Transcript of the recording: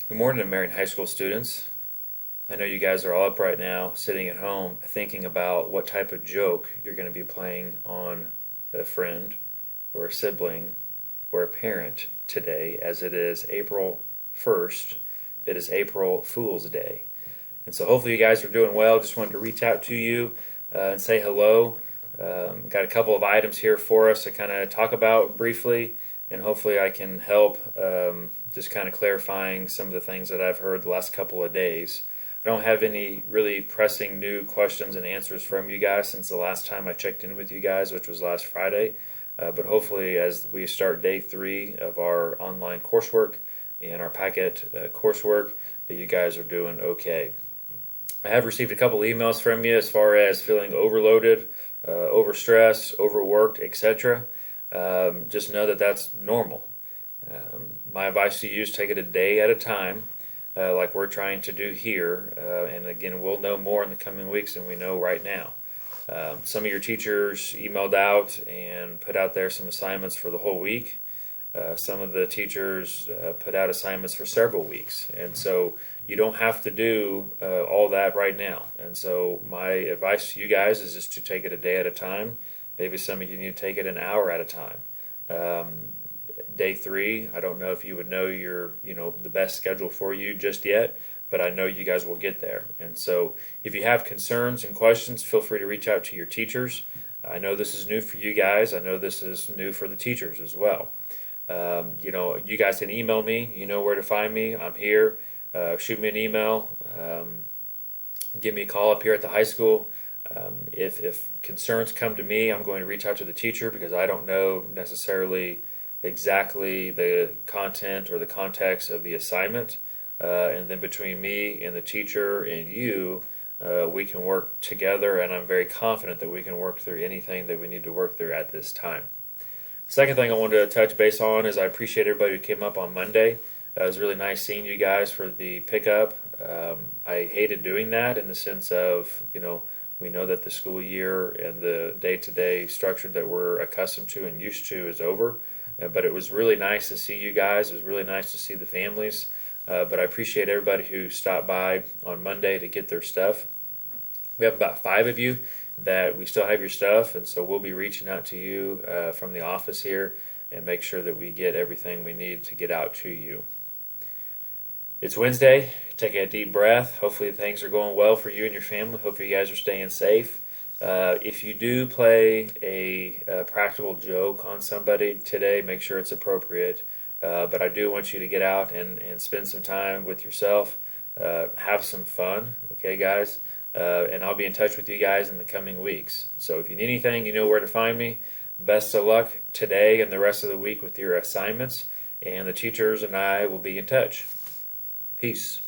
Good morning, Marion High School students. I know you guys are all up right now, sitting at home, thinking about what type of joke you're going to be playing on a friend or a sibling or a parent today, as it is April 1st. It is April Fool's Day. And so hopefully you guys are doing well. Just wanted to reach out to you and say hello. Got a couple of items here for us to kind of talk about briefly, and hopefully I can help just kind of clarifying some of the things that I've heard the last couple of days. I don't have any really pressing new questions and answers from you guys since the last time I checked in with you guys, which was last Friday. But hopefully as we start day 3 of our online coursework and our packet coursework, that you guys are doing okay. I have received a couple emails from you as far as feeling overloaded, overstressed, overworked, etc. Just know that that's normal. My advice to you is take it a day at a time, like we're trying to do here. And again, we'll know more in the coming weeks than we know right now. Some of your teachers emailed out and put out there some assignments for the whole week. Some of the teachers put out assignments for several weeks. And so you don't have to do all that right now. And so my advice to you guys is just to take it a day at a time. Maybe some of you need to take it an hour at a time. Day 3, I don't know if you would know the best schedule for you just yet, but I know you guys will get there. And so if you have concerns and questions, feel free to reach out to your teachers. I know this is new for you guys. I know this is new for the teachers as well. You guys can email me. You know where to find me. I'm here. Shoot me an email. Give me a call up here at the high school. If concerns come to me, I'm going to reach out to the teacher because I don't know necessarily exactly the content or the context of the assignment. And then between me and the teacher and you, we can work together, and I'm very confident that we can work through anything that we need to work through at this time. Second thing I wanted to touch base on is I appreciate everybody who came up on Monday. It was really nice seeing you guys for the pickup. I hated doing that in the sense of, we know that the school year and the day-to-day structure that we're accustomed to and used to is over. But it was really nice to see you guys. It was really nice to see the families. But I appreciate everybody who stopped by on Monday to get their stuff. We have about 5 of you that we still have your stuff, and so we'll be reaching out to you from the office here and make sure that we get everything we need to get out to you. It's Wednesday. Take a deep breath. Hopefully things are going well for you and your family. Hope you guys are staying safe. If you do play a practical joke on somebody today, make sure it's appropriate. But I do want you to get out and spend some time with yourself. Have some fun, okay, guys? And I'll be in touch with you guys in the coming weeks. So if you need anything, you know where to find me. Best of luck today and the rest of the week with your assignments. And the teachers and I will be in touch. Peace.